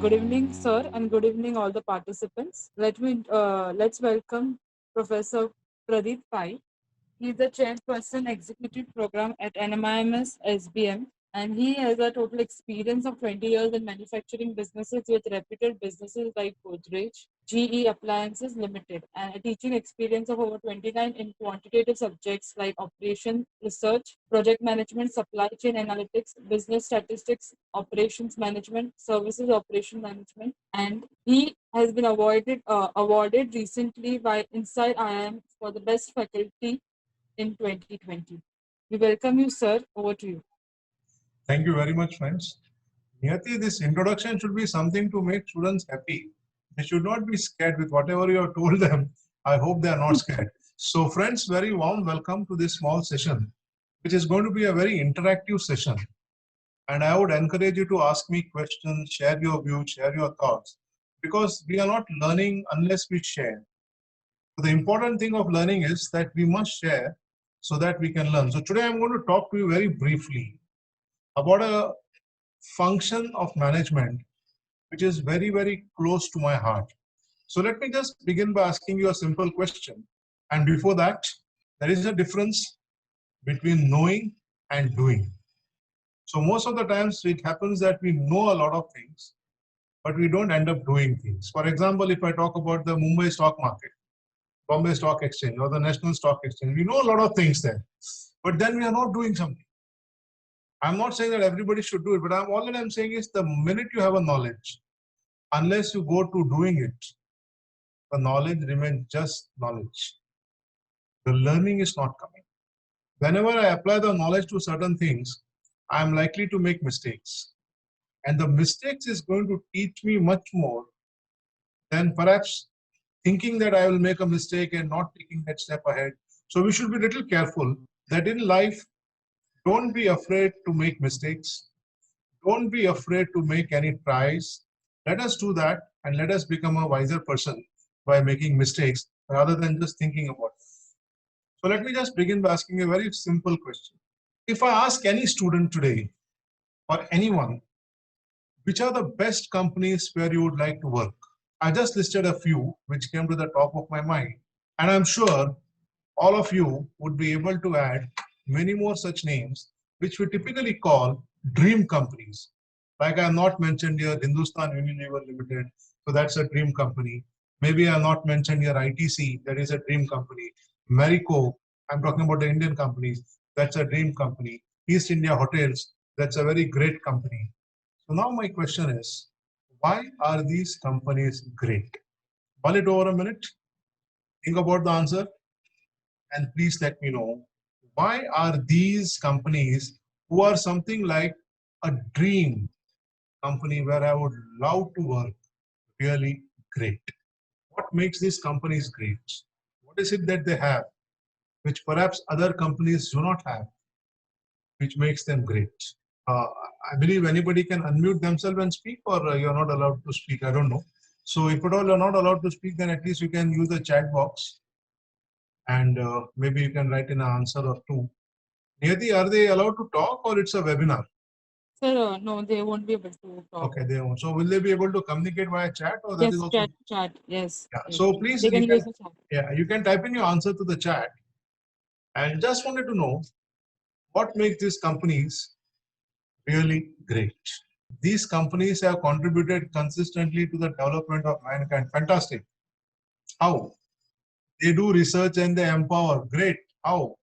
Good evening, sir, and good evening, all the participants. Let's welcome Professor Pradeep Pai. He is the chairperson executive program at NMIMS SBM, and he has a total experience of 20 years in manufacturing businesses with reputed businesses like Godrej, GE Appliances Limited, and a teaching experience of over 29 in quantitative subjects like operation research, project management, supply chain analytics, business statistics, operations management, services operation management, and he has been awarded recently by Inside IIM for the best faculty in 2020. We welcome you, sir. Over to you. Thank you very much, friends. Niyati, this introduction should be something to make students happy. They should not be scared with whatever you have told them. I hope they are not scared. So, friends, very warm welcome to this small session, which is going to be a very interactive session. And I would encourage you to ask me questions, share your views, share your thoughts, because we are not learning unless we share. So the important thing of learning is that we must share so that we can learn. So today I'm going to talk to you very briefly about a function of management which is very, very close to my heart. So let me just begin by asking you a simple question. And before that, there is a difference between knowing and doing. So most of the times it happens that we know a lot of things, but we don't end up doing things. For example, if I talk about the Mumbai stock market, Bombay Stock Exchange or the National Stock Exchange, we know a lot of things there, but then we are not doing something. I'm not saying that everybody should do it, but all that I'm saying is the minute you have a knowledge, unless you go to doing it, the knowledge remains just knowledge. The learning is not coming. Whenever I apply the knowledge to certain things, I'm likely to make mistakes. And the mistakes is going to teach me much more than perhaps thinking that I will make a mistake and not taking that step ahead. So we should be a little careful that in life, don't be afraid to make mistakes. Don't be afraid to make any tries. Let us do that and let us become a wiser person by making mistakes rather than just thinking about it. So let me just begin by asking a very simple question. If I ask any student today or anyone, which are the best companies where you would like to work? I just listed a few which came to the top of my mind. And I'm sure all of you would be able to add many more such names, which we typically call dream companies. Like I have not mentioned here Hindustan Unilever Limited, so that's a dream company. Maybe I have not mentioned here ITC, that is a dream company. Marico, I'm talking about the Indian companies, that's a dream company. East India Hotels, that's a very great company. So now my question is, why are these companies great? Mull it over a minute, think about the answer, and please let me know, why are these companies who are something like a dream company where I would love to work really great? What makes these companies great? What is it that they have which perhaps other companies do not have, which makes them great? I believe anybody can unmute themselves and speak, or you're not allowed to speak. I don't know. So if at all you're not allowed to speak, then at least you can use the chat box and maybe you can write in an answer or two. Niyati, are they allowed to talk or it's a webinar? Sir, no, they won't be able to talk. Okay, they won't. So will they be able to communicate via chat, or that Yes, is also? chat. Yes. Yeah. Yes. So please, They can use the chat. yeah, you can type in your answer to the chat. And just wanted to know what makes these companies really great. These companies have contributed consistently to the development of mankind. Fantastic. How? They do research and they empower. Great. How?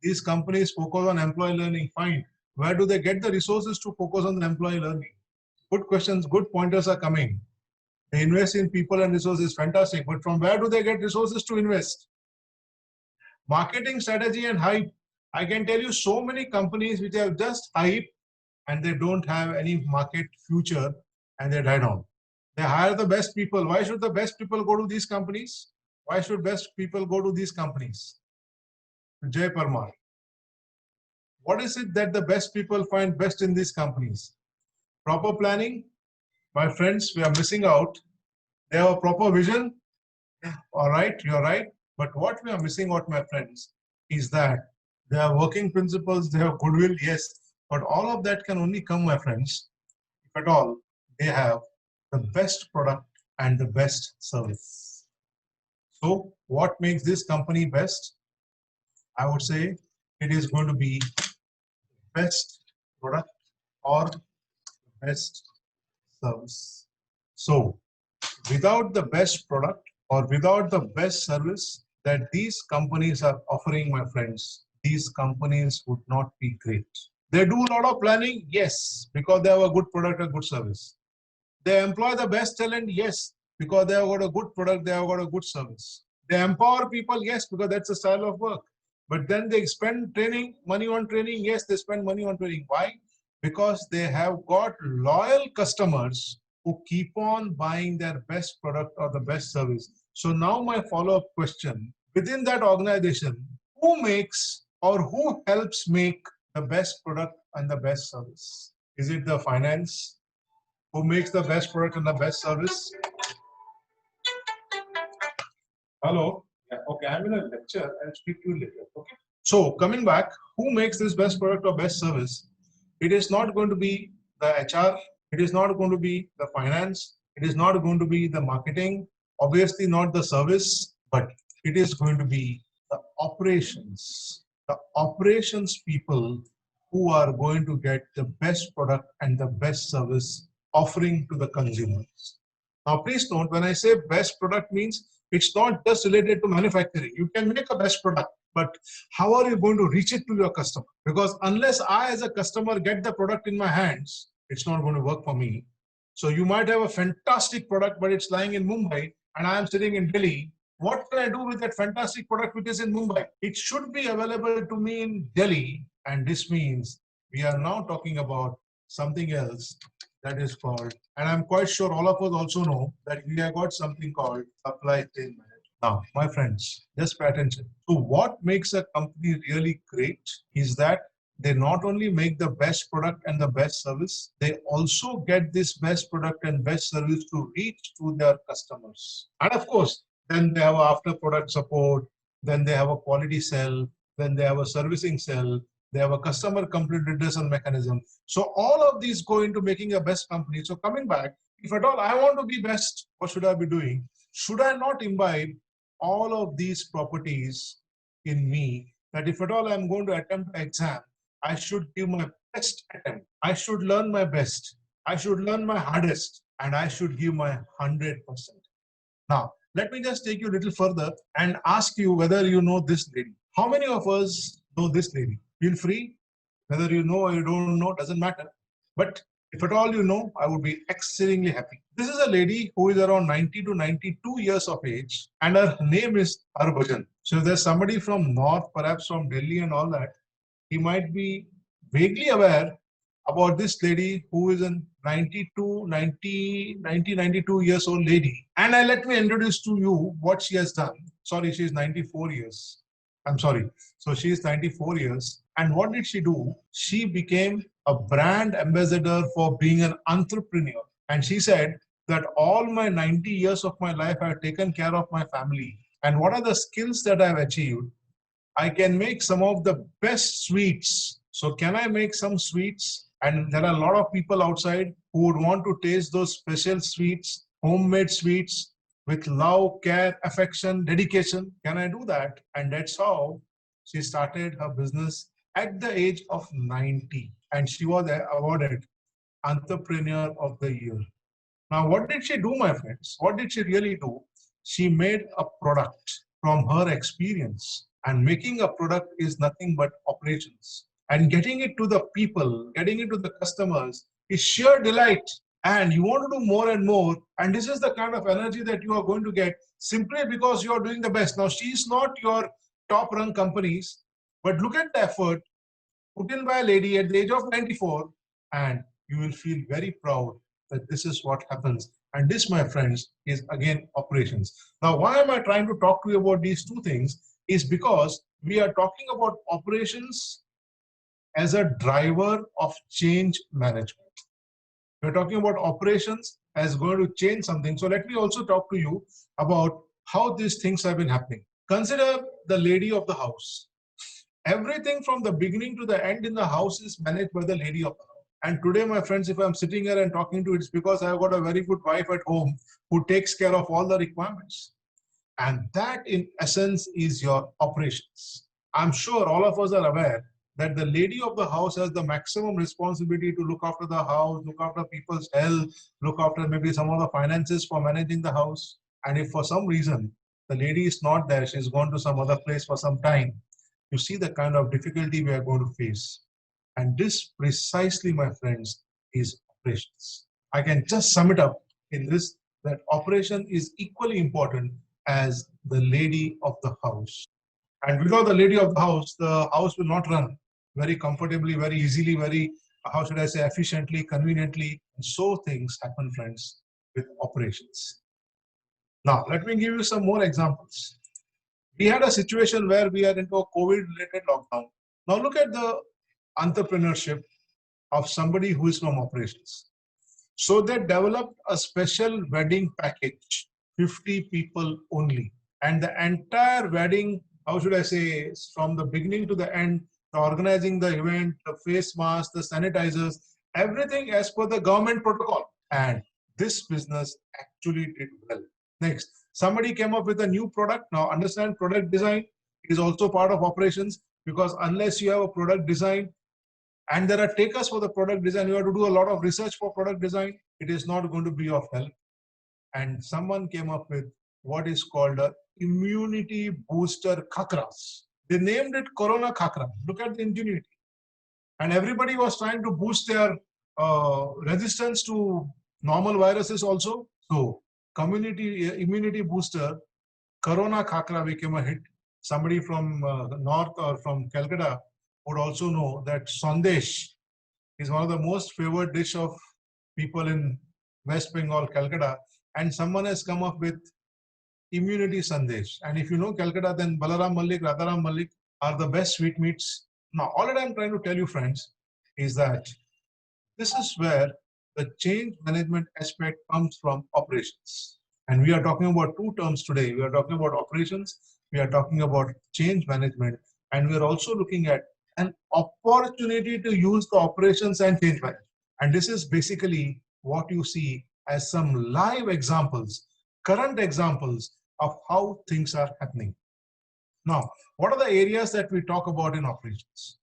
These companies focus on employee learning. Fine. Where do they get the resources to focus on the employee learning? Good questions, good pointers are coming. They invest in people and resources. Fantastic. But from where do they get resources to invest? Marketing strategy and hype. I can tell you so many companies which have just hype and they don't have any market future and they die down. They hire the best people. Why should the best people go to these companies? Why should best people go to these companies? Jay Parmar. What is it that the best people find best in these companies? Proper planning. My friends, we are missing out. They have a proper vision. All right, you're right. But what we are missing out, my friends, is that they have working principles, they have goodwill, yes. But all of that can only come, my friends, if at all, they have the best product and the best service. So what makes this company best? I would say it is going to be best product or best service. So without the best product or without the best service that these companies are offering, my friends, these companies would not be great. They do a lot of planning, yes, because they have a good product and good service. They employ the best talent, yes, because they have got a good product, they have got a good service. They empower people, yes, because that's a style of work. But then they spend money on training, yes, they spend money on training. Why? Because they have got loyal customers who keep on buying their best product or the best service. So now my follow-up question, within that organization, who makes or who helps make the best product and the best service? Is it the finance? Who makes the best product and the best service? Hello? Yeah, okay, I'm in a lecture. I'll speak to you later. Okay. So coming back, who makes this best product or best service? It is not going to be the HR. It is not going to be the finance. It is not going to be the marketing. Obviously not the service, but it is going to be the operations. The operations people who are going to get the best product and the best service offering to the consumers. Now, please note, when I say best product means it's not just related to manufacturing. You can make a best product, but how are you going to reach it to your customer? Because unless I as a customer get the product in my hands, it's not going to work for me. So you might have a fantastic product, but it's lying in Mumbai and I am sitting in Delhi. What can I do with that fantastic product which is in Mumbai? It should be available to me in Delhi. And this means we are now talking about something else that is called, and I'm quite sure all of us also know that we have got something called supply chain management. Now, my friends, just pay attention. So what makes a company really great is that they not only make the best product and the best service, they also get this best product and best service to reach to their customers. And of course, then they have after product support, then they have a quality cell, then they have a servicing cell, they have a customer complaint redressal mechanism. So all of these go into making a best company. So coming back, if at all I want to be best, what should I be doing? Should I not imbibe all of these properties in me, that if at all I'm going to attempt an exam, I should give my best attempt. I should learn my best. I should learn my hardest, and I should give my 100%. Now, let me just take you a little further and ask you whether you know this lady. How many of us know this lady? Feel free. Whether you know or you don't know, doesn't matter. But if at all you know, I would be exceedingly happy. This is a lady who is around 90 to 92 years of age, and her name is Harbhajan. So if there's somebody from North, perhaps from Delhi and all that, he might be vaguely aware about this lady who is a 92 years old lady. And let me introduce to you what she has done. Sorry, she's 94 years. I'm sorry. So she's 94 years. And what did she do? She became a brand ambassador for being an entrepreneur. And she said that all my 90 years of my life, I have taken care of my family. And what are the skills that I've achieved? I can make some of the best sweets. So can I make some sweets? And there are a lot of people outside who would want to taste those special sweets, homemade sweets with love, care, affection, dedication. Can I do that? And that's how she started her business at the age of 90. And she was awarded Entrepreneur of the Year. Now, what did she do, my friends? What did she really do? She made a product from her experience. And making a product is nothing but operations. And getting it to the people, getting it to the customers is sheer delight. And you want to do more and more. And this is the kind of energy that you are going to get simply because you are doing the best. Now, she's not your top run companies, but look at the effort put in by a lady at the age of 94, and you will feel very proud that this is what happens. And this, my friends, is again operations. Now, why am I trying to talk to you about these two things? Is because we are talking about operations as a driver of change management. We're talking about operations as going to change something. So let me also talk to you about how these things have been happening. Consider the lady of the house. Everything from the beginning to the end in the house is managed by the lady of the house. And today, my friends, if I'm sitting here and talking to you, it's because I've got a very good wife at home who takes care of all the requirements. And that, in essence, is your operations. I'm sure all of us are aware that the lady of the house has the maximum responsibility to look after the house, look after people's health, look after maybe some of the finances for managing the house. And if for some reason the lady is not there, she's gone to some other place for some time, you see the kind of difficulty we are going to face. And this precisely, my friends, is operations. I can just sum it up in this, that operation is equally important as the lady of the house. And without the lady of the house will not run very comfortably, very easily, very, how should I say, efficiently, conveniently. And so things happen, friends, with operations. Now, let me give you some more examples. We had a situation where we are into a COVID-related lockdown. Now look at the entrepreneurship of somebody who is from operations. So they developed a special wedding package, 50 people only. And the entire wedding, how should I say, from the beginning to the end, the organizing the event, the face masks, the sanitizers, everything as per the government protocol. And this business actually did well. Next, somebody came up with a new product. Now understand, product design is also part of operations, because unless you have a product design, and there are takers for the product design, you have to do a lot of research for product design, it is not going to be of help. And someone came up with what is called a immunity booster khakras. They named it Corona Khakra. Look at the ingenuity. And everybody was trying to boost their resistance to normal viruses also. So community immunity booster Corona Khakra became a hit. Somebody from North or from Calcutta would also know that Sandesh is one of the most favored dish of people in West Bengal, Calcutta. And someone has come up with immunity Sandesh. And if you know Calcutta, then Balaram Malik, Radharam Malik are the best sweetmeats. Now, all that I'm trying to tell you, friends, is that this is where the change management aspect comes from operations. And we are talking about two terms today. We are talking about operations, we are talking about change management, and we are also looking at an opportunity to use the operations and change management. And this is basically what you see as some live examples, current examples of how things are happening. Now, what are the areas that we talk about in operations?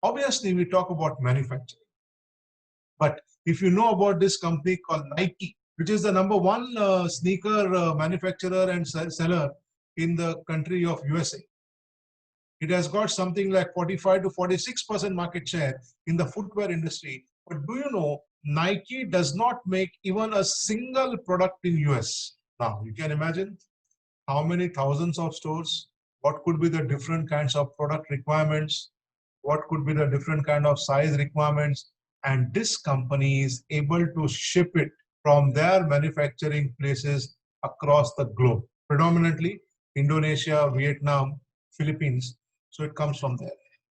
Obviously, we talk about manufacturing. But if you know about this company called Nike, which is the #1 sneaker manufacturer and seller in the country of USA, it has got something like 45 to 46% market share in the footwear industry. But do you know, Nike does not make even a single product in US. Now, you can imagine how many thousands of stores, what could be the different kinds of product requirements, what could be the different kind of size requirements, and this company is able to ship it from their manufacturing places across the globe, predominantly Indonesia, Vietnam, Philippines. So it comes from there.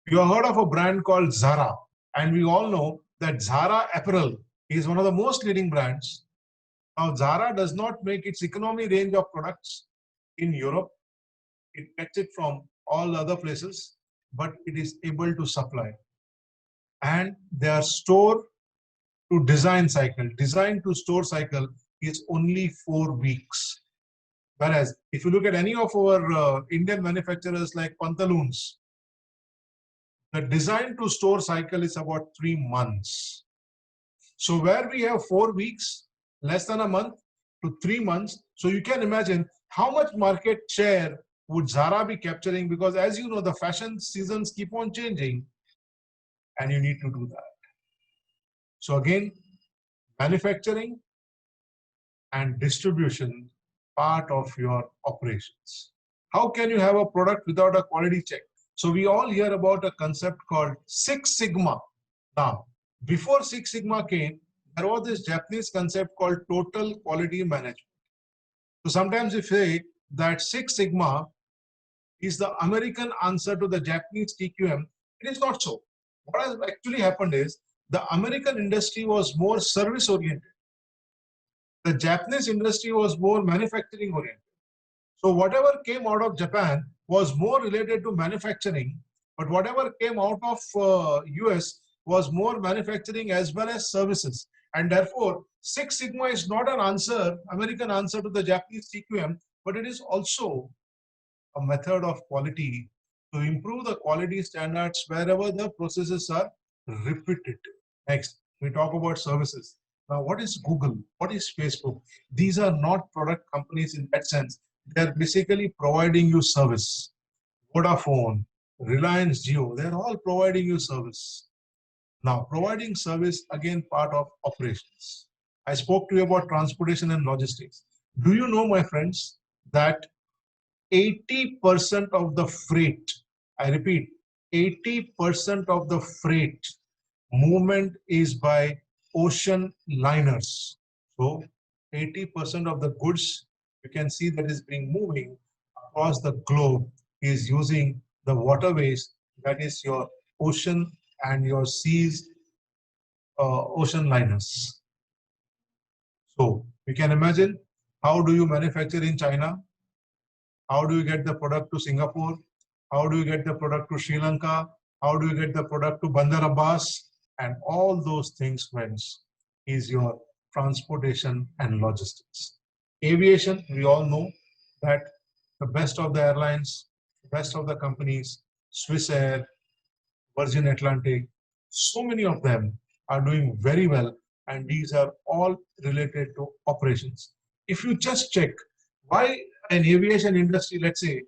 You have heard of a brand called Zara, and we all know that Zara apparel is one of the most leading brands. Now, Zara does not make its economy range of products in Europe. It gets it from all other places, but it is able to supply. And their store to design cycle, design to store cycle is only 4 weeks. Whereas if you look at any of our Indian manufacturers like Pantaloons, the design to store cycle is about 3 months. So where we have 4 weeks, less than a month to 3 months, so you can imagine how much market share would Zara be capturing, because as you know, the fashion seasons keep on changing and you need to do that. So again, manufacturing and distribution, part of your operations. How can you have a product without a quality check? So we all hear about a concept called Six Sigma. Now, before Six Sigma came, there was this Japanese concept called total quality management. So sometimes we say that Six Sigma is the American answer to the Japanese TQM. It is not so. What has actually happened is the American industry was more service oriented. The Japanese industry was more manufacturing oriented. So whatever came out of Japan was more related to manufacturing, but whatever came out of US was more manufacturing as well as services. And therefore, Six Sigma is not an answer, American answer to the Japanese TQM, but it is also a method of quality to improve the quality standards wherever the processes are repetitive. Next, we talk about services. Now, what is Google? What is Facebook? These are not product companies in that sense. They're basically providing you service. Vodafone, Reliance Jio, they're all providing you service. Now, providing service, again, part of operations. I spoke to you about transportation and logistics. Do you know, my friends, that 80% of the freight, I repeat, 80% of the freight movement is by ocean liners. So 80% of the goods you can see that is being moving across the globe is using the waterways, that is your ocean and your seas, ocean liners. So you can imagine, how do you manufacture in China? How do you get the product to Singapore? How do you get the product to Sri Lanka? How do you get the product to Bandar Abbas? And all those things, friends, is your transportation and logistics. Aviation, we all know that the best of the airlines, best of the companies, Swiss Air, Virgin Atlantic, so many of them are doing very well, and these are all related to operations. If you just check why an aviation industry, let's say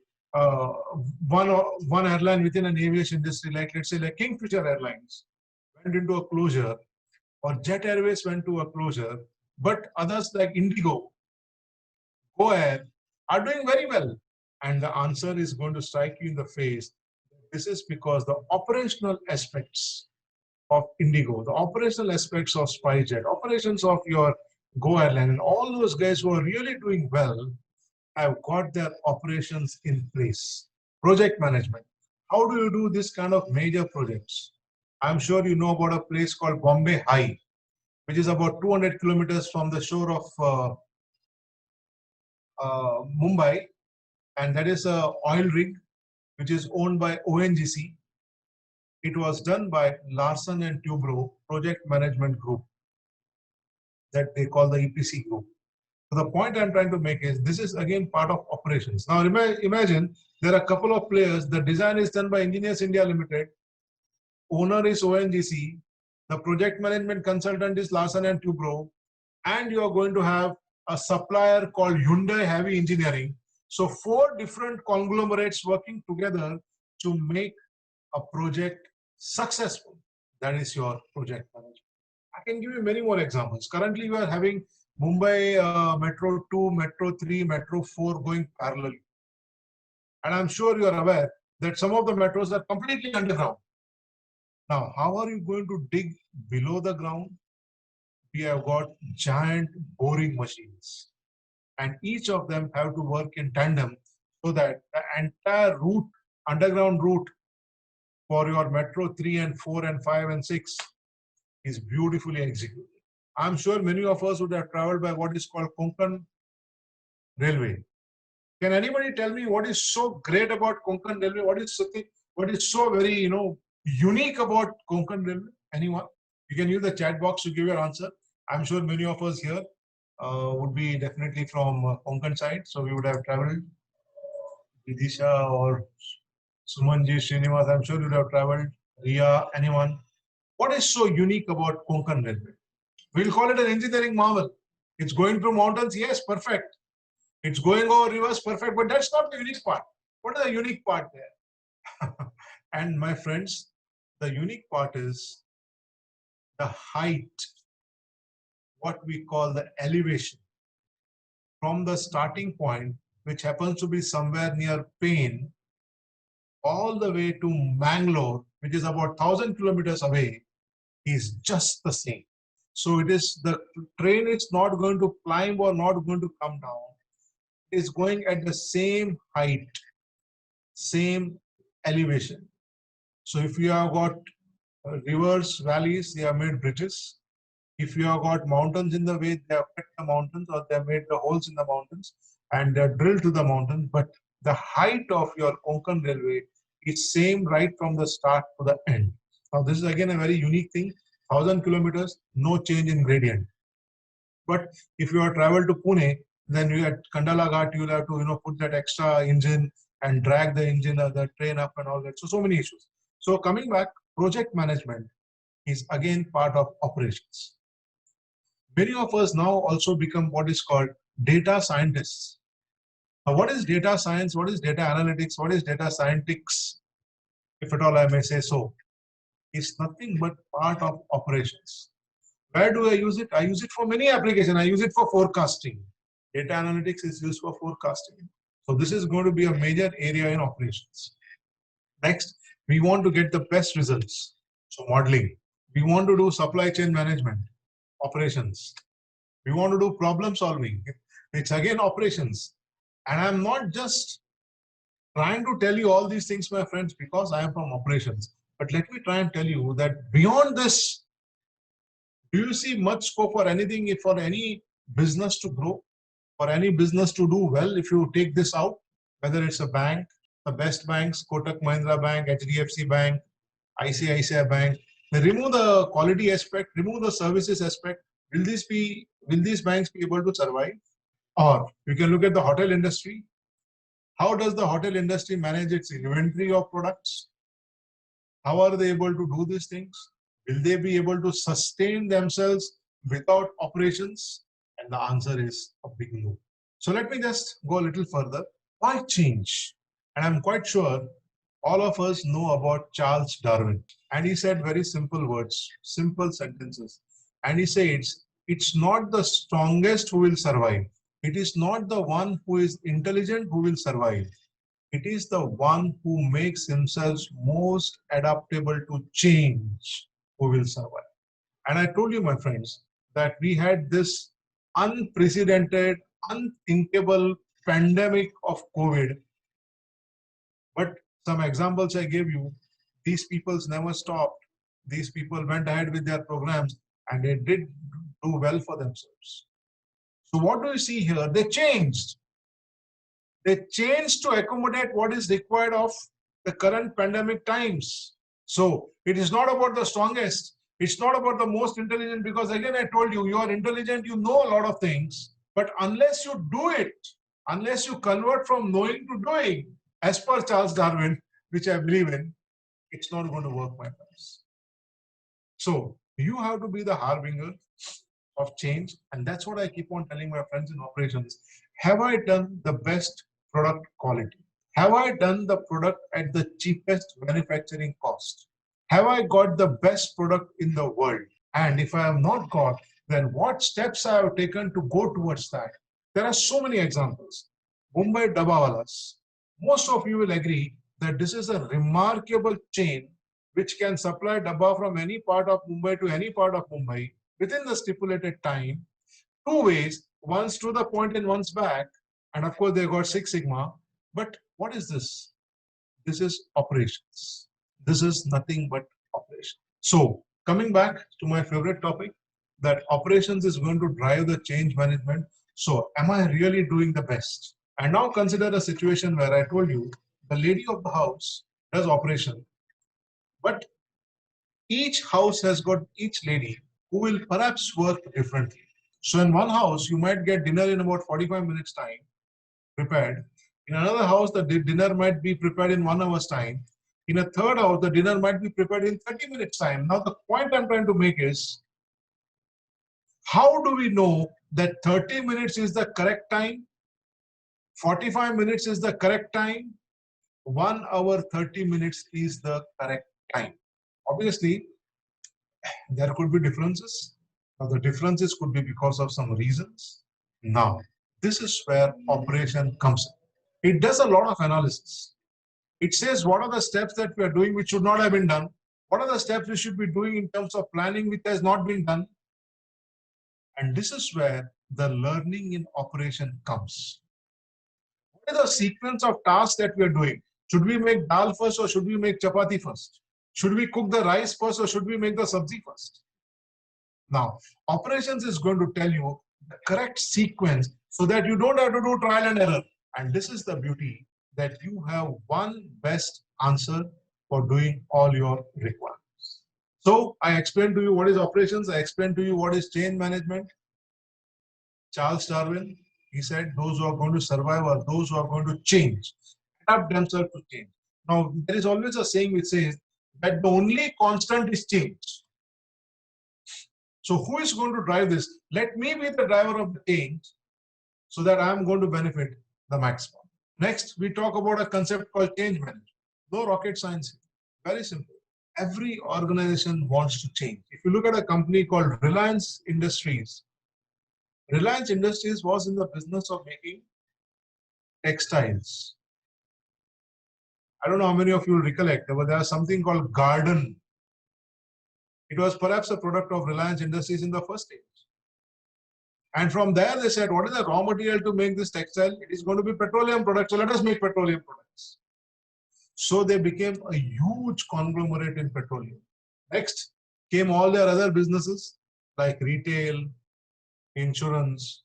one airline within an aviation industry, like let's say like Kingfisher Airlines, went into a closure, or Jet Airways went to a closure, but others like Indigo, Go Air are doing very well. And the answer is going to strike you in the face. This is because the operational aspects of Indigo, the operational aspects of SpiceJet, operations of your Go Airline, and all those guys who are really doing well have got their operations in place. Project management. How do you do this kind of major projects? I'm sure you know about a place called Bombay High, which is about 200 kilometers from the shore of Mumbai, and that is a oil rig which is owned by ONGC. It was done by Larsen and Toubro Project Management Group, that they call the EPC group. So the point I'm trying to make is this is again part of operations. Now imagine there are a couple of players. The design is done by Engineers India Limited. Owner is ONGC. The project management consultant is Larsen and Toubro. And you are going to have a supplier called Hyundai Heavy Engineering. So 4 different conglomerates working together to make a project successful. That is your project management. I can give you many more examples. Currently, we are having Mumbai Metro 2, Metro 3, Metro 4 going parallel. And I'm sure you are aware that some of the metros are completely underground. Now, how are you going to dig below the ground? We have got giant boring machines, and each of them have to work in tandem so that the entire route, underground route for your Metro 3 and 4 and 5 and 6 is beautifully executed. I'm sure many of us would have traveled by what is called Konkan Railway. Can anybody tell me what is so great about Konkan Railway? What is so very unique about Konkan Railway? Anyone? You can use the chat box to give your answer. I'm sure many of us here would be definitely from Konkan side, so we would have traveled. Vidisha or Sumanji, Srinivas, I'm sure you would have traveled. Ria, anyone? What is so unique about Konkan Railway? We'll call it an engineering marvel. It's going through mountains, yes, perfect. It's going over rivers, perfect, but that's not the unique part. What is the unique part there? And my friends, the unique part is the height, what we call the elevation. From the starting point, which happens to be somewhere near Payne, all the way to Mangalore, which is about 1,000 kilometers away, is just the same. So it is, the train is not going to climb or not going to come down. It is going at the same height, same elevation. So if you have got rivers, valleys, they have made bridges. If you have got mountains in the way, they have cut the mountains, or they have made the holes in the mountains and they are drilled to the mountain. But the height of your Konkan Railway is same right from the start to the end. Now this is again a very unique thing. 1,000 kilometers, no change in gradient. But if you have traveled to Pune, then you at Kandala Ghat, you'll have to put that extra engine and drag the engine or the train up and all that. So many issues. So coming back, project management is again part of operations. Many of us now also become what is called data scientists. Now, what is data science? What is data analytics? What is data scientists? If at all I may say so, it's nothing but part of operations. Where do I use it? I use it for many applications. I use it for forecasting. Data analytics is used for forecasting. So this is going to be a major area in operations. Next, we want to get the best results. So modeling. We want to do supply chain management, operations. We want to do problem solving. It's again operations. And I'm not just trying to tell you all these things, my friends, because I am from operations. But let me try and tell you that beyond this, do you see much scope for anything, for any business to grow, for any business to do well if you take this out? Whether it's a bank, the best banks, Kotak Mahindra Bank, HDFC Bank, ICICI Bank, they remove the quality aspect, remove the services aspect. Will these banks be able to survive? Or you can look at the hotel industry. How does the hotel industry manage its inventory of products? How are they able to do these things? Will they be able to sustain themselves without operations? And the answer is a big no. So let me just go a little further. Why change? And I'm quite sure all of us know about Charles Darwin. And he said very simple words, simple sentences. And he says, it's not the strongest who will survive. It is not the one who is intelligent who will survive. It is the one who makes himself most adaptable to change who will survive. And I told you, my friends, that we had this unprecedented, unthinkable pandemic of COVID. But some examples I gave you, these people never stopped. These people went ahead with their programs and they did do well for themselves. So what do you see here? They changed. They changed to accommodate what is required of the current pandemic times. So it is not about the strongest. It's not about the most intelligent, because again, I told you, you are intelligent, you know a lot of things, but unless you do it, unless you convert from knowing to doing, as per Charles Darwin, which I believe in, it's not going to work, my friends. So you have to be the harbinger of change. And that's what I keep on telling my friends in operations. Have I done the best product quality? Have I done the product at the cheapest manufacturing cost? Have I got the best product in the world? And if I have not got, then what steps I have taken to go towards that? There are so many examples. Mumbai Dabbawalas. Most of you will agree that this is a remarkable chain which can supply dabba from any part of Mumbai to any part of Mumbai within the stipulated time, two ways, one's to the point and one's back. And of course, they got Six Sigma. But what is this? This is operations. This is nothing but operation. So coming back to my favorite topic, that operations is going to drive the change management. So am I really doing the best? And now consider a situation where I told you the lady of the house does operation, but each house has got each lady who will perhaps work differently. So in one house, you might get dinner in about 45 minutes time prepared. In another house, the dinner might be prepared in 1 hour's time. In a third house, the dinner might be prepared in 30 minutes time. Now the point I'm trying to make is, how do we know that 30 minutes is the correct time? 45 minutes is the correct time? 1 hour, 30 minutes is the correct time. Obviously, there could be differences. Now, the differences could be because of some reasons. Now, this is where operation comes in. It does a lot of analysis. It says what are the steps that we are doing which should not have been done? What are the steps we should be doing in terms of planning which has not been done? And this is where the learning in operation comes. What is the sequence of tasks that we are doing? Should we make dal first or should we make chapati first? Should we cook the rice first or should we make the sabzi first? Now, operations is going to tell you the correct sequence so that you don't have to do trial and error. And this is the beauty, that you have one best answer for doing all your requirements. So I explained to you what is operations. I explained to you what is change management. Charles Darwin, he said, those who are going to survive are those who are going to change, adapt themselves to change. Now, there is always a saying which says that the only constant is change. So who is going to drive this? Let me be the driver of the change so that I am going to benefit the maximum. Next, we talk about a concept called change management. No rocket science. Very simple. Every organization wants to change. If you look at a company called Reliance Industries was in the business of making textiles. I don't know how many of you will recollect, but there was something called Garden. It was perhaps a product of Reliance Industries in the first stage. And from there they said, what is the raw material to make this textile? It is going to be petroleum products, so let us make petroleum products. So they became a huge conglomerate in petroleum. Next came all their other businesses like retail, insurance.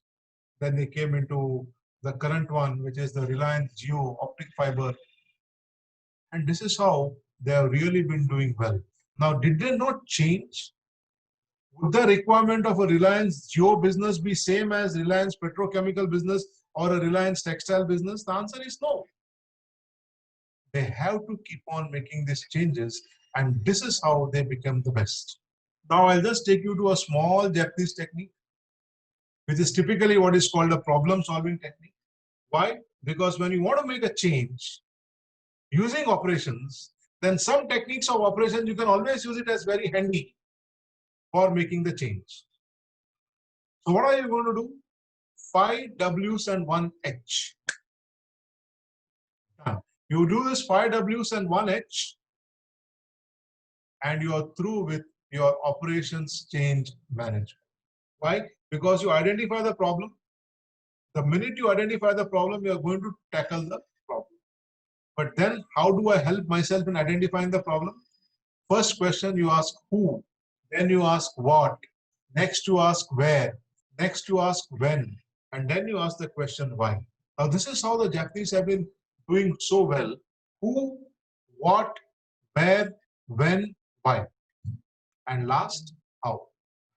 Then they came into the current one, which is the Reliance Jio optic fiber. And this is how they have really been doing well. Now, did they not change? Would the requirement of a Reliance Jio business be same as Reliance petrochemical business or a Reliance textile business? The answer is no. They have to keep on making these changes, and this is how they become the best. Now, I'll just take you to a small Japanese technique, which is typically what is called a problem-solving technique. Why? Because when you want to make a change using operations, then some techniques of operation, you can always use it as very handy for making the change. So what are you going to do? 5 W's and 1 H. You do this 5 W's and 1 H, and you are through with your operations change management. Why? Because you identify the problem. The minute you identify the problem, you are going to tackle the problem. But then, how do I help myself in identifying the problem? First question, you ask who, then you ask what, next you ask where, next you ask when, and then you ask the question why. Now, this is how the Japanese have been doing so well. Who, what, where, when, why. And last, how.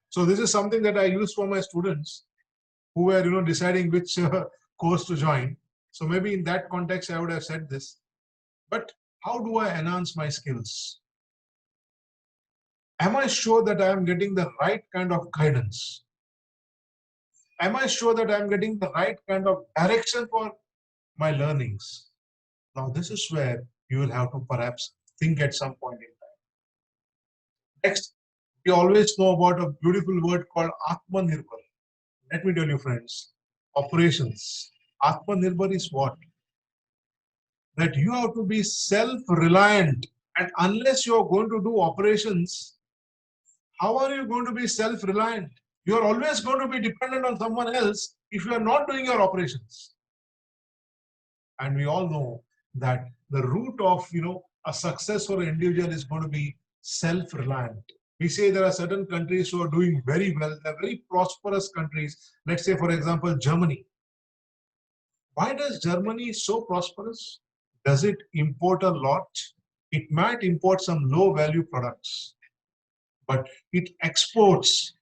So this is something that I use for my students who were deciding which course to join. So maybe in that context, I would have said this. But how do I enhance my skills? Am I sure that I am getting the right kind of guidance? Am I sure that I am getting the right kind of direction for my learnings? Now, this is where you will have to perhaps think at some point in time. Next, we always know about a beautiful word called Atmanirbhar. Let me tell you, friends, operations. Atmanirbhar is what? That you have to be self-reliant. And unless you are going to do operations, how are you going to be self-reliant? You are always going to be dependent on someone else if you are not doing your operations. And we all know that the root of a successful individual is going to be self-reliant. We say there are certain countries who are doing very well. They're very prosperous countries. Let's say, for example, Germany. Why does Germany is so prosperous? Does it import a lot? It might import some low-value products, but it exports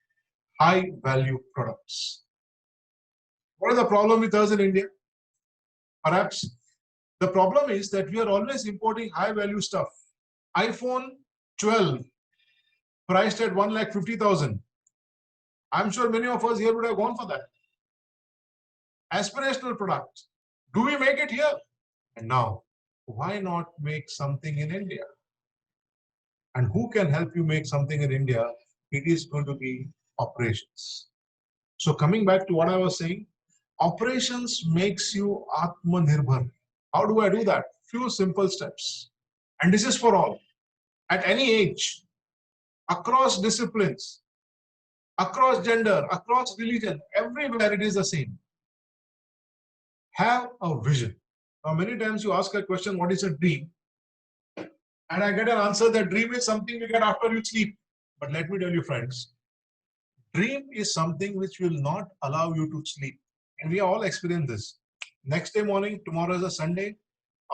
high-value products. What is the problem with us in India? Perhaps the problem is that we are always importing high-value stuff. iPhone 12 priced at 1,50,000. I'm sure many of us here would have gone for that. Aspirational product. Do we make it here? And now, why not make something in India? And who can help you make something in India? It is going to be operations. So coming back to what I was saying, operations makes you Atmanirbhar. How do I do that? Few simple steps. And this is for all. At any age, across disciplines, across gender, across religion, everywhere it is the same. Have a vision. Now, many times you ask a question, what is a dream? And I get an answer that dream is something you get after you sleep. But let me tell you, friends, dream is something which will not allow you to sleep. And we all experience this. Next day morning, tomorrow is a Sunday,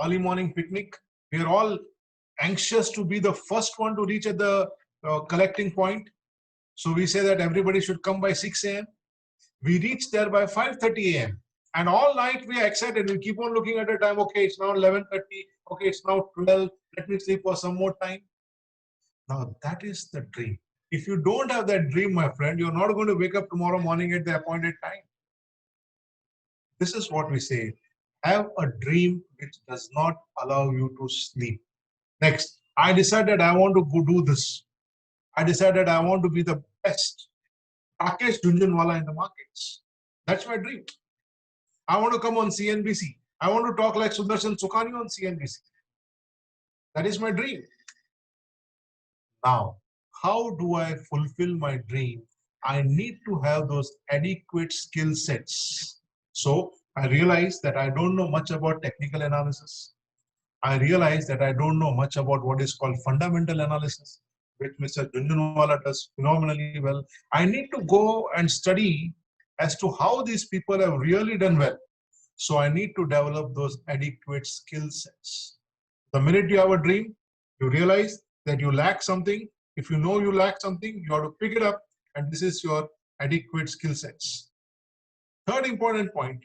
early morning picnic. We are all anxious to be the first one to reach at the collecting point. So we say that everybody should come by 6 a.m. We reach there by 5:30 a.m. And all night we are excited. We keep on looking at the time. Okay, it's now 11:30. Okay, it's now 12. Let me sleep for some more time. Now that is the dream. If you don't have that dream, my friend, you're not going to wake up tomorrow morning at the appointed time. This is what we say. Have a dream which does not allow you to sleep. Next, I decided I want to go do this. I decided I want to be the best Rakesh Jhunjhunwala in the markets. That's my dream. I want to come on CNBC. I want to talk like Sudarshan Sukhani on CNBC. That is my dream. Now, how do I fulfill my dream? I need to have those adequate skill sets. So I realized that I don't know much about technical analysis. I realized that I don't know much about what is called fundamental analysis, which Mr. Jhunjhunwala does phenomenally well. I need to go and study as to how these people have really done well. So I need to develop those adequate skill sets. The minute you have a dream, you realize that you lack something. If you know you lack something, you have to pick it up, and this is your adequate skill sets. Third important point,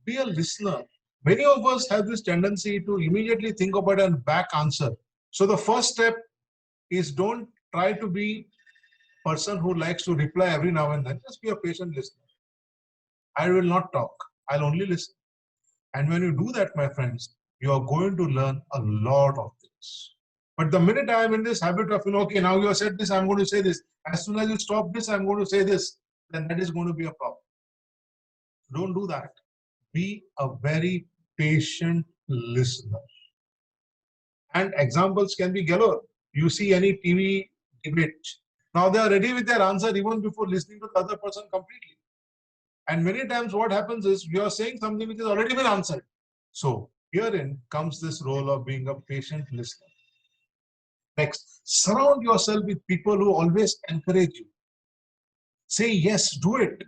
be a listener. Many of us have this tendency to immediately think about a back answer. So the first step is don't try to be a person who likes to reply every now and then. Just be a patient listener. I will not talk. I'll only listen. And when you do that, my friends, you are going to learn a lot of things. But the minute I am in this habit of, okay, now you have said this, I'm going to say this. As soon as you stop this, I'm going to say this. Then that is going to be a problem. Don't do that. Be a very patient listener. And examples can be galore. You see any TV debate. Now they are ready with their answer even before listening to the other person completely. And many times what happens is you are saying something which has already been answered. So herein comes this role of being a patient listener. Next, surround yourself with people who always encourage you. Say yes, do it.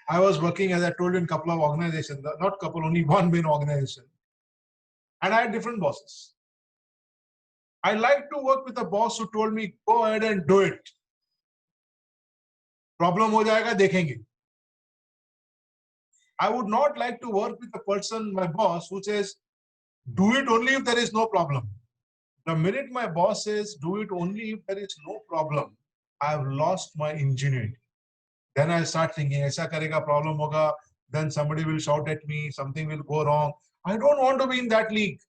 I was working, as I told you, in a couple of organizations, not couple, only one main organization. And I had different bosses. I like to work with a boss who told me, go ahead and do it. Problem ho jayega, dekhenge. I would not like to work with a person, my boss, who says, do it only if there is no problem. The minute my boss says, do it only if there is no problem, I have lost my ingenuity. Then I start thinking, aisa karega, problem hoga, then somebody will shout at me, something will go wrong. I don't want to be in that league.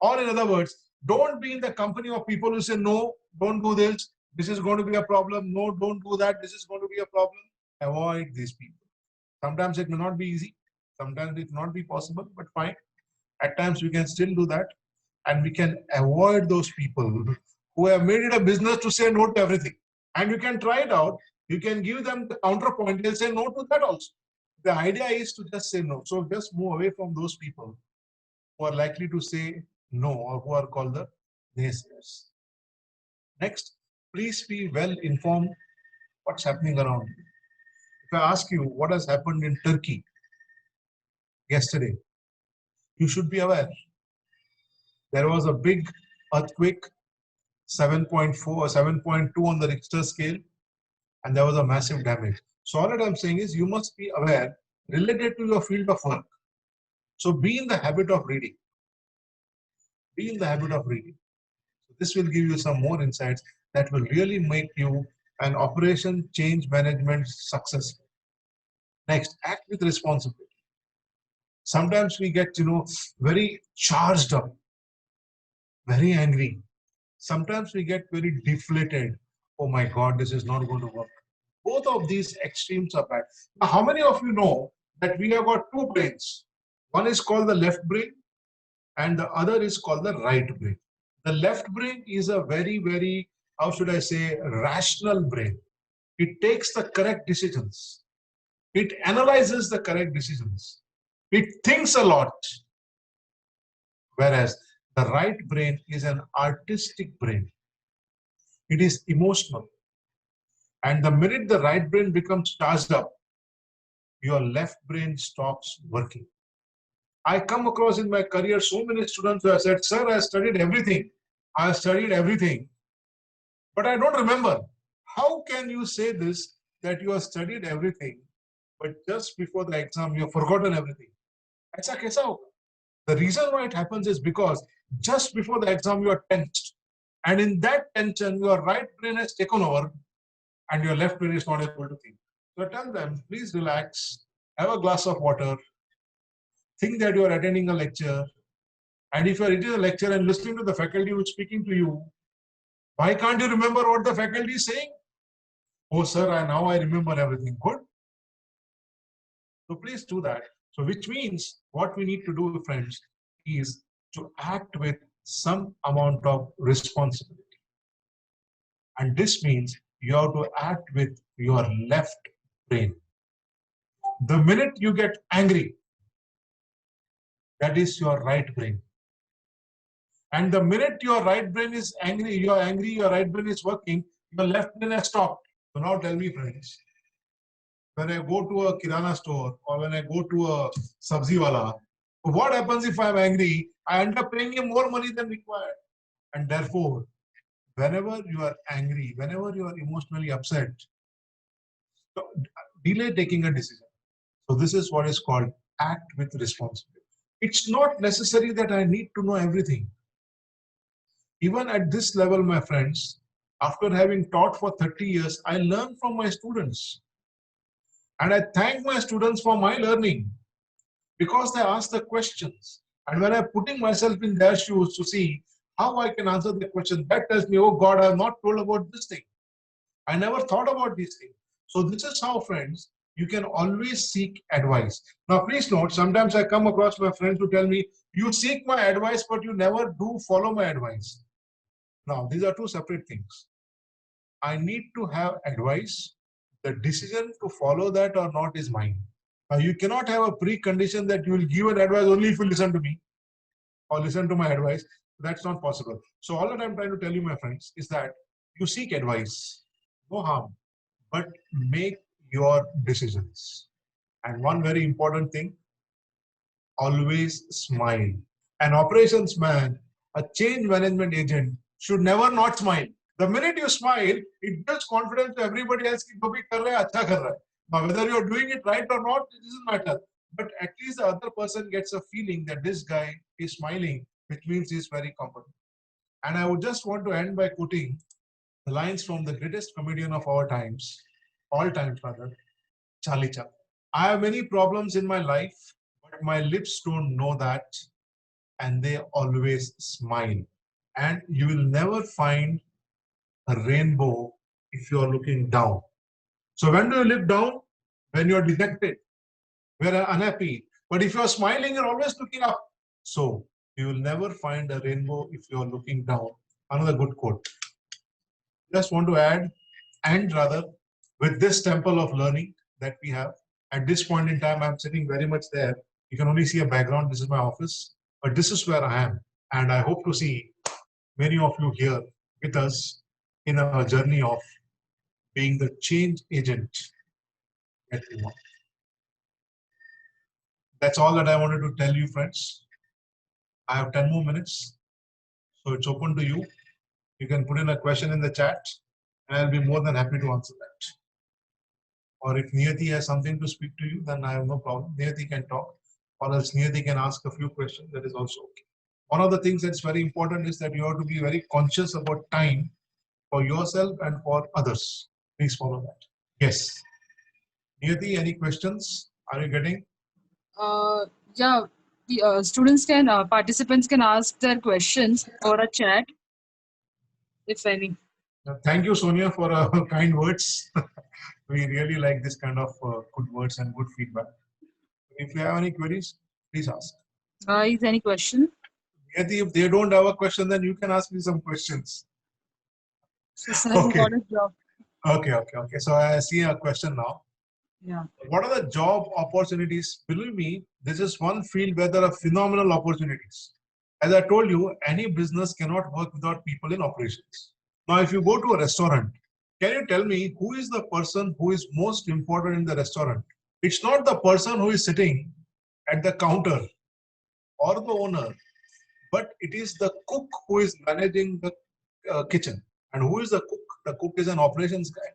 Or in other words, don't be in the company of people who say, no, don't do this. This is going to be a problem. No, don't do that. This is going to be a problem. Avoid these people. Sometimes it may not be easy. Sometimes it may not be possible, but fine. At times we can still do that. And we can avoid those people who have made it a business to say no to everything. And you can try it out. You can give them the counterpoint. They'll say no to that also. The idea is to just say no. So just move away from those people who are likely to say no, or who are called the naysayers. Next, please be well informed what's happening around you. If I ask you what has happened in Turkey yesterday, you should be aware. There was a big earthquake, 7.4 or 7.2 on the Richter scale, and there was a massive damage. So all that I'm saying is you must be aware related to your field of work. So be in the habit of reading. Be in the habit of reading. So this will give you some more insights that will really make you an operation change management successful. Next, act with responsibility. Sometimes we get, very charged up, very angry. Sometimes we get very deflated. Oh my God, this is not going to work. Both of these extremes are bad. Now, how many of you know that we have got two brains? One is called the left brain and the other is called the right brain. The left brain is a very, very, how should I say, rational brain. It takes the correct decisions. It analyzes the correct decisions. It thinks a lot. Whereas the right brain is an artistic brain. It is emotional. And the minute the right brain becomes charged up, your left brain stops working. I come across in my career so many students who have said, sir, I studied everything. I studied everything. but I don't remember. How can you say this, that you have studied everything, but just before the exam, you have forgotten everything? ऐसा कैसा होगा? The reason why it happens is because just before the exam, you are tensed. And in that tension, your right brain has taken over and your left brain is not able to think. So tell them, please relax, have a glass of water, think that you are attending a lecture. And if you are attending a lecture and listening to the faculty who is speaking to you, why can't you remember what the faculty is saying? Oh, sir, now I remember everything. Good. So please do that. So which means what we need to do, friends, is to act with some amount of responsibility. And this means you have to act with your left brain. The minute you get angry, that is your right brain. And the minute your right brain is angry, you are angry, your right brain is working, your left brain has stopped. So now tell me, friends, when I go to a kirana store or when I go to a sabzi wala, what happens if I'm angry? I end up paying him more money than required. And therefore, whenever you are angry, whenever you are emotionally upset, delay taking a decision. So this is what is called act with responsibility. It's not necessary that I need to know everything. Even at this level, my friends, after having taught for 30 years, I learn from my students. And I thank my students for my learning because they ask the questions. And when I'm putting myself in their shoes to see how I can answer the question, that tells me, oh God, I have not told about this thing. I never thought about these things. So this is how, friends, you can always seek advice. Now, please note, sometimes I come across my friends who tell me, you seek my advice, but you never do follow my advice. Now, these are two separate things. I need to have advice. The decision to follow that or not is mine. Now, you cannot have a precondition that you will give an advice only if you listen to me or listen to my advice. That's not possible. So all that I'm trying to tell you, my friends, is that you seek advice, no harm, but make your decisions. And one very important thing, always smile. An operations man, a change management agent should never not smile. The minute you smile, it builds confidence to everybody else कि जो भी कर रहा है अच्छा कर रहा है. Now whether you're doing it right or not, it doesn't matter. But at least the other person gets a feeling that this guy is smiling, which means he's very comfortable. And I would just want to end by quoting the lines from the greatest comedian of our times, all times rather, Charlie Chaplin. I have many problems in my life, but my lips don't know that, and they always smile. And you will never find a rainbow if you are looking down. So when do you look down? When you are dejected, when you are unhappy. But if you are smiling, you're always looking up. So you will never find a rainbow if you are looking down. Another good quote. Just want to add, and rather, with this temple of learning that we have, at this point in time, I'm sitting very much there. You can only see a background. This is my office, but this is where I am. And I hope to see many of you here with us in our journey of being the change agent that we want. That's all that I wanted to tell you, friends. I have 10 more minutes, so it's open to you. You can put in a question in the chat, and I'll be more than happy to answer that. Or if Niyati has something to speak to you, then I have no problem. Niyati can talk, or else Niyati can ask a few questions. That is also okay. One of the things that's very important is that you have to be very conscious about time for yourself and for others. Please follow that. Yes. Niyati, any questions? Are you getting? Yeah, the students can, participants can ask their questions or a chat, if any. Thank you, Sonia, for kind words. We really like this kind of good words and good feedback. If you have any queries, please ask. Is any question? Niyati, if they don't have a question, then you can ask me some questions. So, sir, you Okay. got a job. Okay. So I see a question now. Yeah. What are the job opportunities? Believe me, this is one field where there are phenomenal opportunities. As I told you, any business cannot work without people in operations. Now, if you go to a restaurant, can you tell me who is the person who is most important in the restaurant? It's not the person who is sitting at the counter or the owner, but it is the cook who is managing the kitchen. And who is the cook? The cook is an operations guy.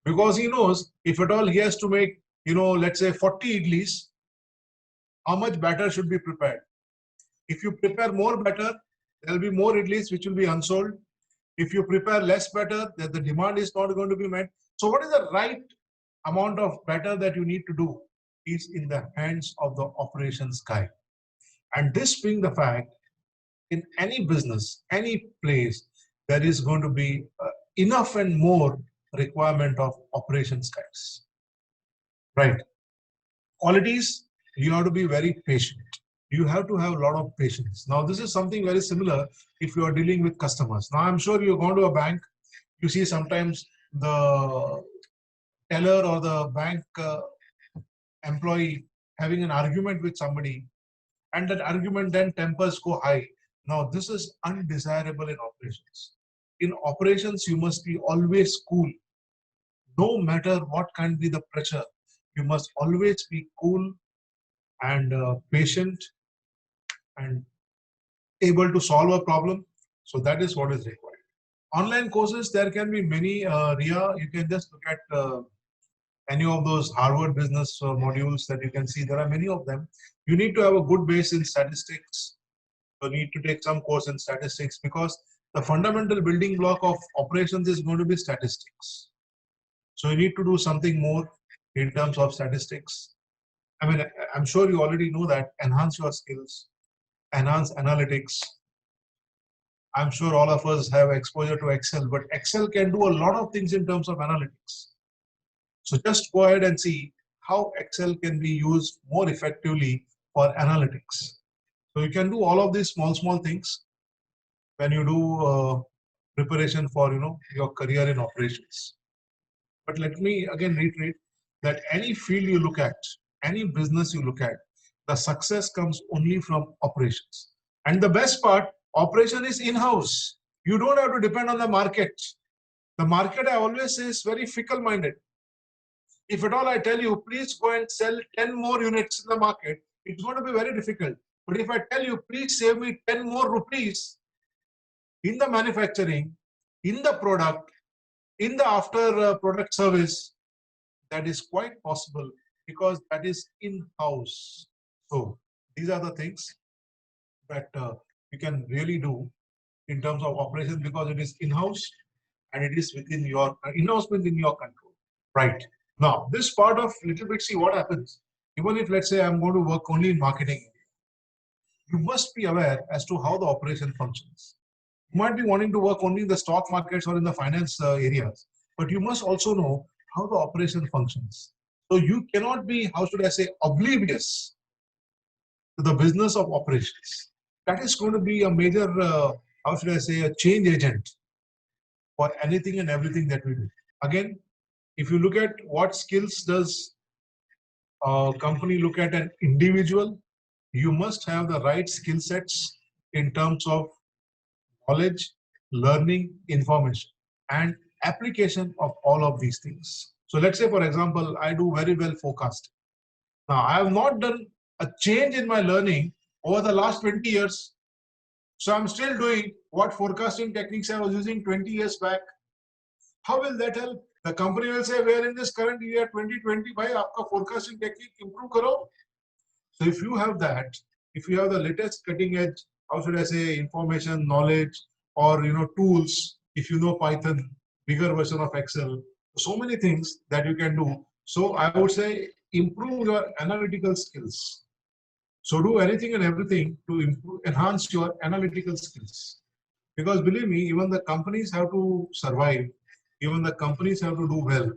Because he knows if at all he has to make, let's say 40 idlis, how much batter should be prepared. If you prepare more batter, there will be more idlis which will be unsold. If you prepare less batter, then the demand is not going to be met. So what is the right amount of batter that you need to do is in the hands of the operations guy. And this being the fact, in any business, any place, there is going to be enough and more requirement of operations guys. Right. Qualities, you have to be very patient. You have to have a lot of patience. Now, this is something very similar if you are dealing with customers. Now, I'm sure you go to a bank, you see sometimes the teller or the bank employee having an argument with somebody, and that argument then tempers go high. Now, this is undesirable in operations. In operations, you must be always cool. No matter what can be the pressure, you must always be cool and patient and able to solve a problem. So that is what is required. Online courses, there can be many. Ria, you can just look at any of those Harvard business modules that you can see. There are many of them. You need to have a good base in statistics. You need to take some course in statistics because the fundamental building block of operations is going to be statistics. So you need to do something more in terms of statistics. I mean, I'm sure you already know that. Enhance your skills, enhance analytics. I'm sure all of us have exposure to Excel, but Excel can do a lot of things in terms of analytics. So just go ahead and see how Excel can be used more effectively for analytics. So you can do all of these small things when you do preparation for your career in operations. But let me again reiterate that any field you look at, any business you look at, the success comes only from operations. And the best part, operation is in-house. You don't have to depend on the market. The market, I always say, is very fickle-minded. If at all I tell you, please go and sell 10 more units in the market, it's going to be very difficult. But if I tell you, please save me 10 more rupees in the manufacturing, in the product, in the after product service, that is quite possible because that is in-house. So these are the things that you can really do in terms of operations because it is in-house and it is within your in-house within your control. Right. Now, this part of little bit, see what happens. Even if, let's say, I'm going to work only in marketing, you must be aware as to how the operation functions. You might be wanting to work only in the stock markets or in the finance areas, but you must also know how the operation functions. So you cannot be, how should I say, oblivious to the business of operations. That is going to be a major, how should I say, a change agent for anything and everything that we do. Again, if you look at what skills does a company look at an individual, you must have the right skill sets in terms of knowledge, learning, information, and application of all of these things. So let's say, for example, I do very well forecasting. Now, I have not done a change in my learning over the last 20 years. So I'm still doing what forecasting techniques I was using 20 years back. How will that help? The company will say, we are in this current year 2025, aapka forecasting technique improve karo. So if you have that, if you have the latest cutting edge, how should I say, information, knowledge, or tools, if you know Python, bigger version of Excel, so many things that you can do. So I would say improve your analytical skills. So do anything and everything to enhance your analytical skills. Because believe me, even the companies have to survive. Even the companies have to do well.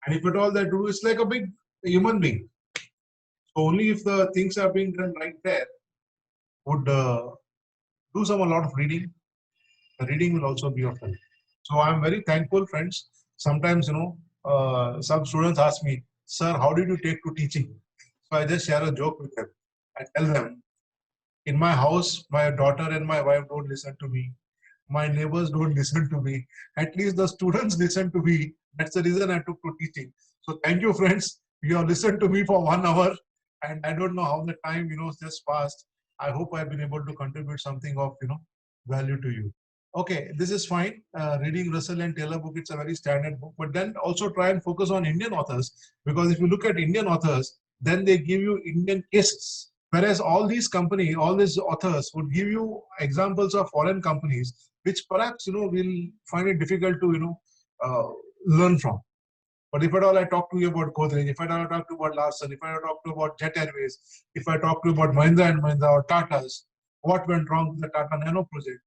And if at all they do, it's like a big human being. So only if the things are being done right there would do a lot of reading. The reading will also be of help. So I'm very thankful, friends. Sometimes, some students ask me, sir, how did you take to teaching? So I just share a joke with them. I tell them, in my house, my daughter and my wife don't listen to me. My neighbors don't listen to me. At least the students listen to me. That's the reason I took to teaching. So thank you, friends. You have listened to me for 1 hour. And I don't know how the time, just passed. I hope I've been able to contribute something of, value to you. okay, this is fine. Reading Russell and Taylor book, it's a very standard book, but then also try and focus on Indian authors, because if you look at Indian authors, then they give you Indian cases. Whereas all these authors would give you examples of foreign companies, which perhaps, we'll find it difficult to, learn from. But if at all I talk to you about Godrej, if at all I talk to you about Larsen, if I talk to you about Jet Airways, if I talk to you about Mahindra and Mahindra or Tata's, what went wrong with the Tata Nano project,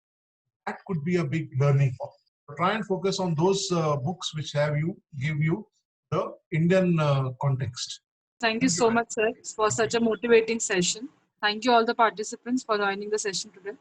that could be a big learning for. So try and focus on those books which give you the Indian context. Thank you so much, sir, for such a motivating session. Thank you all the participants for joining the session today.